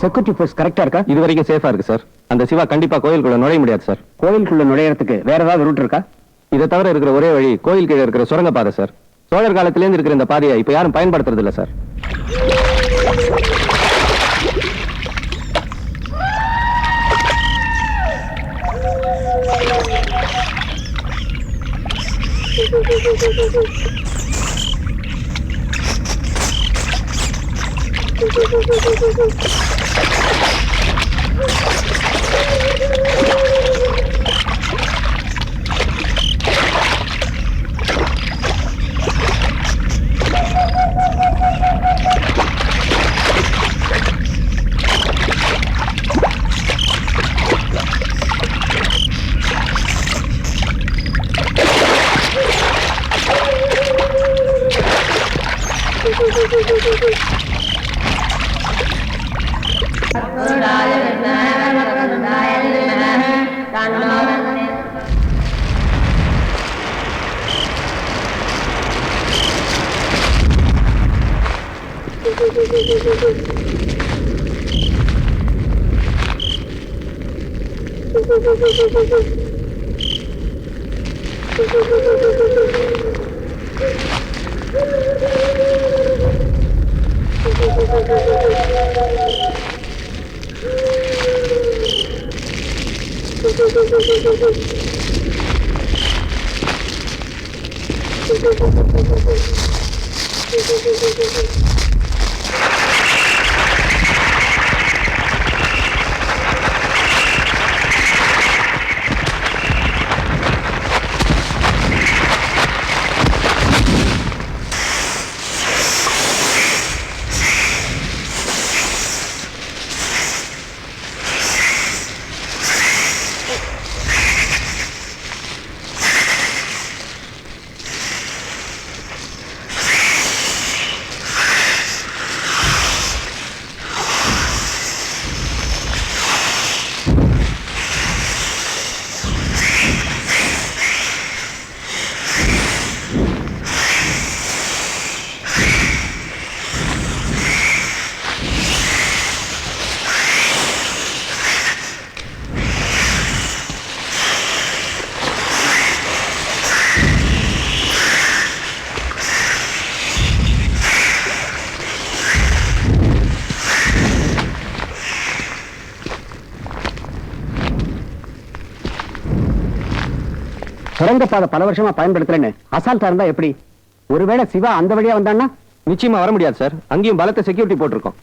Security post கரெக்டா இருக்கா? இது வரைக்கும் சேஃபா இருக்கு சார். அந்த சிவா கண்டிப்பா கோயிலுக்குள்ள நுழைய முடியாது சார். கோயிலுக்குள்ள நுழையறதுக்கு வேற ஏதாவது ரூட் இருக்கா? இதை தவிர இருக்கிற ஒரே வழி கோயில் கீழே இருக்கிற சுரங்க பாதை சார். சோழர் காலத்திலேருந்து இருக்கிற இந்த பாதையை இப்ப யாரும் பயன்படுத்துறது இல்ல சார். சுரங்கப்பாதை பல வருஷமா பயன்படுத்துறேன்னு அசால்ட்டா இருந்தா எப்படி? ஒருவேளை சிவா அந்த வழியா வந்தான்னா நிச்சயமா வர முடியாது சார். அங்கேயும் பலத்த செக்யூரிட்டி போட்டிருக்கோம்.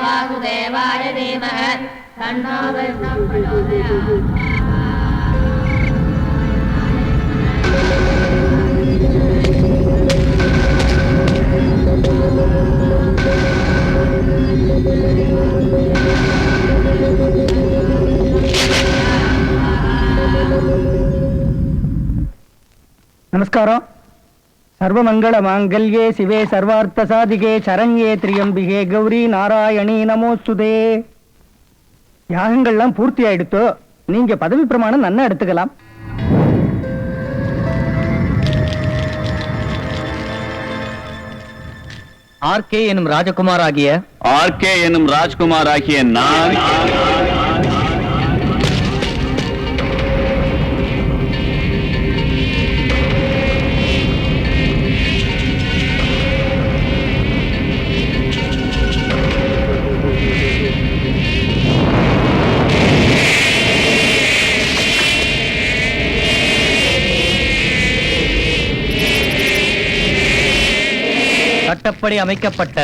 वासुदेवाय धीमहि तन्नो विष्णुः प्रचोदयात्। நமஸ்காரம். சர்வமங்கள மாங்கல்யே சிவே சர்வார்த்த சாதிகே சரண்யே திரியம்பிகே கௌரி நாராயணி நமோஸ்துதே. யாகங்கள்லாம் பூர்த்தி ஆயிடுத்தோ, நீங்க பதவி பிரமாணம் நன்னா எடுத்துக்கலாம். ஆர்கே எனும் ராஜ்குமார் ஆகிய நான் சட்டப்படி அமைக்கப்பட்ட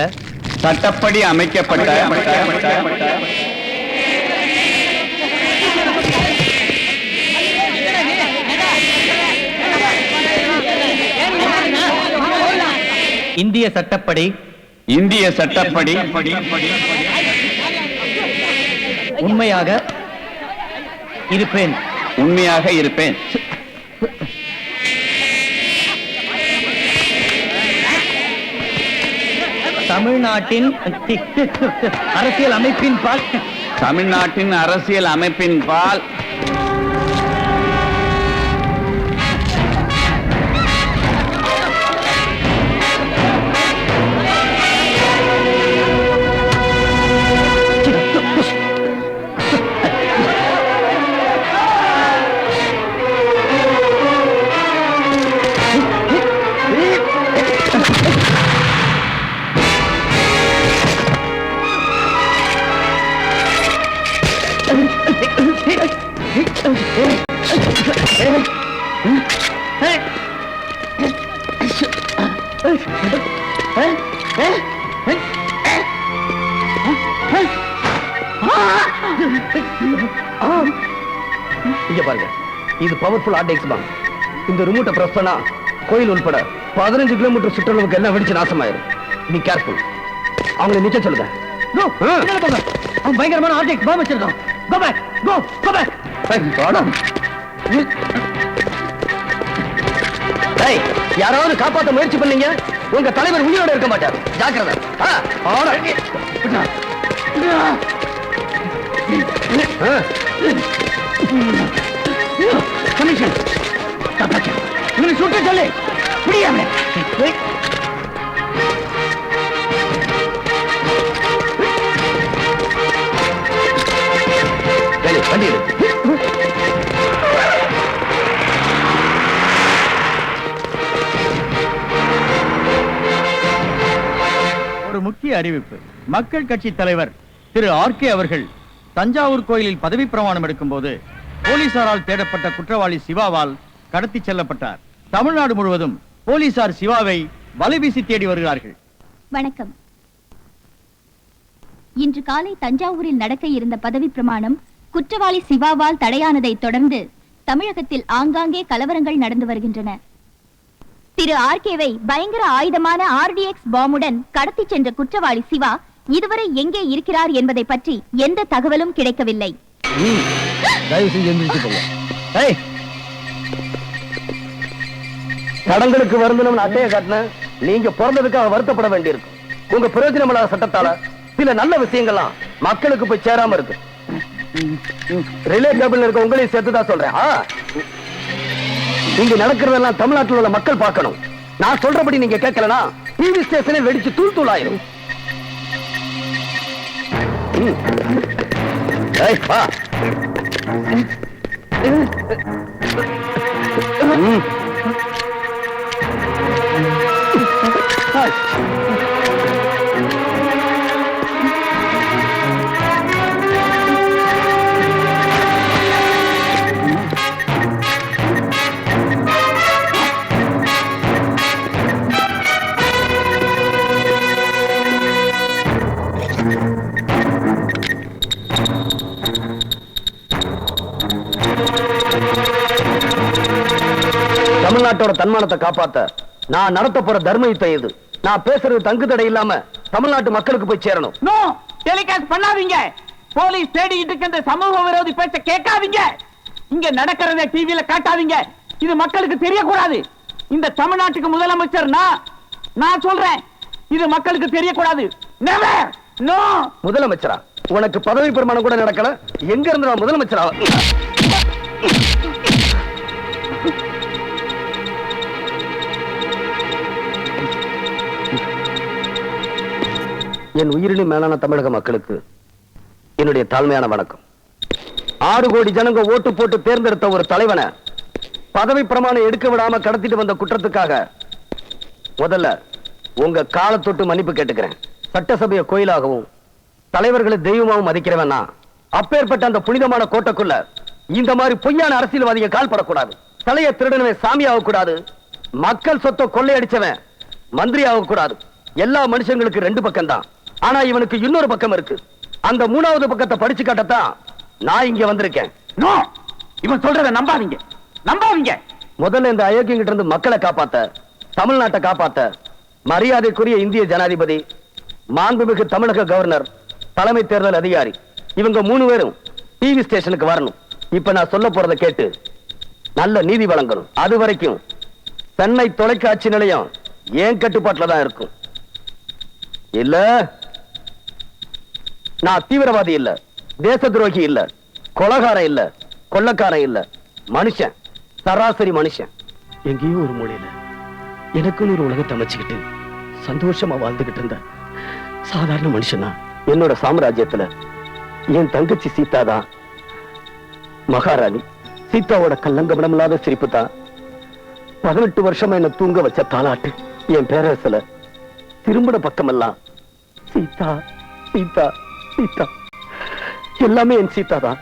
இந்திய சட்டப்படி உண்மையாக இருப்பேன். தமிழ்நாட்டின் அரசியல் அமைப்பின் பால் இங்க பாருங்க, இது பவர்ஃபுல் ஆர்டெக்ஸ் பாம். இந்த ரிமோட்டை பிரஸ் பண்ணா கோயில் உள்பட 15 கிலோமீட்டர் சுற்றளவுக்கு எல்லாம் வெடிச்சு நாசமாயிரும். நீ கேர்ஃபுல். அவங்களை நிச்சயம் சொல்லுங்க. அவன் பயங்கரமான ஆர்டெக்ஸ் பாம் வச்சிருக்கான். Go back. Go back. யாராவது காப்பாற்ற முயற்சி பண்ணீங்க, உங்க தலைவர் உயிரோட இருக்க மாட்டார். ஜாக்கிரதை. கமிஷன் இவனை சுட்டு சொல்லு. புரியாம வண்டி ஒரு முக்கிய அறிவிப்பு. மக்கள் கட்சி தலைவர் திரு ஆர்கே அவர்கள் தஞ்சாவூர் கோயிலில் பதவி பிரமாணம் எடுக்கும் போது போலீசாரால் தேடப்பட்ட குற்றவாளி சிவாவால் கடத்தி செல்லப்பட்டார். தமிழ்நாடு முழுவதும் போலீசார் சிவாவை வலைவீசி தேடி வருகிறார்கள். வணக்கம். இன்று காலை தஞ்சாவூரில் நடக்க இருந்த பதவி பிரமாணம் குற்றவாளி சிவாவால் தடையானதை தொடர்ந்து தமிழகத்தில் ஆங்காங்கே கலவரங்கள் நடந்து வருகின்றன. திரு ஆர்கேவை பயங்கர ஆயுதமான RDX பாம்புடன் கடத்தி சென்ற குற்றவாளி சிவா இதுவரை எங்கே இருக்கிறார் என்பதை பற்றி எந்த தகவலும் கிடைக்கவில்லை. தயவு செஞ்சு எந்திரிச்சு போங்க. ஏய், கடன்களுக்கு வருந்தணும் அட்டையை காட்டின நீங்க பிறந்ததுக்காக வருத்தப்பட வேண்டியிருக்கு. உங்க பிரயோஜனம் இல்லாத சட்டத்தால சில நல்ல விஷயங்கள்லாம் மக்களுக்கு போய் சேராம இருக்கு. ரிலே கேபிள் இருக்க உங்களையும் சேர்த்துதான் சொல்றேன். இங்க நடக்கிறதெல்லாம் தமிழ்நாட்டில் உள்ள மக்கள் பார்க்கணும். நான் சொல்றபடி நீங்க கேட்கலனா டிவி ஸ்டேஷனே வெடிச்சு தூள் தூள் ஆயிரும். ஏய், வா. தமிழ்நாட்டோட தன்மானத்தை காப்பாத்த நான் நடத்த போற தர்ம யுத்தம் இது. நான் பேசுறது தங்கு தடை இல்லாம தமிழ்நாட்டு மக்களுக்கு போய் சேரணும். நோ டெலிகாஸ்ட் பண்ணாதீங்க. போலீஸ் தேடிட்டு இருக்க இந்த சமூக விரோதி பேச்ச கேட்காதீங்க. இங்க நடக்கிறத டிவில காட்டாதீங்க. இது மக்களுக்கு தெரியக்கூடாது. இந்த தமிழ்நாட்டுக்கு முதலமைச்சர் நான் சொல்றேன். இது மக்களுக்கு தெரியக்கூடாது. நெவர். நோ. முதலமைச்சரா? உனக்கு பதவி பிரமாணம் கூட நடக்கல. எங்க இருந்து நான் முதலமைச்சரா? என் உயிரினும் மேலான தமிழக மக்களுக்கு என்னுடைய தாழ்மையான வணக்கம். 6 கோடி ஜனங்க ஓட்டு போட்டு தேர்ந்தெடுத்த ஒரு தலைவனை பதவி பிரமாணம் எடுக்க விடாம கடத்திட்டு வந்த குற்றத்துக்காக முதல்ல உங்க காலை தொட்டு மன்னிப்பு கேட்டுக்கிறேன். சட்டசபையை கோயிலாகவும் தலைவர்களை தெய்வமாகவும் மதிக்கிறவனா அப்பேற்பட்ட அந்த புனிதமான கோட்டைக்குள்ள இந்த மாதிரி பொய்யான அரசியல்வாதிகள் கால் படக்கூடாது. தலையை திருடனவன் சாமி ஆகக்கூடாது. மக்கள் சொத்தை கொள்ளையடிச்சவன் மந்திரி ஆகக்கூடாது. எல்லா மனுஷங்களுக்கு 2 பக்கம் தான். ஆனா இவனுக்கு இன்னொரு பக்கம் இருக்கு. அந்த 3வது பக்கத்தை படிச்சு காட்டத்தான் நான் இங்க வந்திருக்கேன். நோ. இவன் சொல்றத நம்பாதீங்க. நம்பாதீங்க. முதல்ல இந்த அயோக்கியங்கிட்ட இருந்து மக்களை காப்பாத்த, தமிழ்நாட்டை காப்பாத்த மரியாதைக்குரிய இந்திய ஜனாதிபதி, மாண்புமிகு தமிழக கவர்னர், தலைமை தேர்தல் அதிகாரி இவங்க 3 பேரும் டிவி ஸ்டேஷனுக்கு வரணும். இப்ப நான் சொல்ல போறதை கேட்டு நல்ல நீதி வழங்கணும். அது வரைக்கும் சென்னை தொலைக்காட்சி நிலையம் ஏன் கட்டுப்பாட்டுல தான் இருக்கும். இல்ல, நான் தீவிரவாதி இல்ல, தேச துரோகி இல்ல, கொலகாரன் இல்ல, கொள்ளக்காரன் இல்ல, மனுஷன், சராசரி மனுஷன். எங்கேயோ ஒரு மூலையில எனக்குன்னு ஒரு உலகத்தை அமைச்சுக்கிட்டு சந்தோஷமா வாழ்ந்துகிட்டு இருந்த சாதாரண மனுஷனா என்னோட சாம்ராஜ்யத்துல என் தங்கச்சி சீதா தான் மகாராணி. சீதாவோட கல்லங்கமனமில்லாத சிரிப்பு தான் 18 வருஷமா என்ன தூங்க வச்ச தாலாட்டு. என் பேரரசுல திரும்பின பக்கமெல்லாம் சீதா சீதா சீதா, எல்லாமே என் சீதா தான்.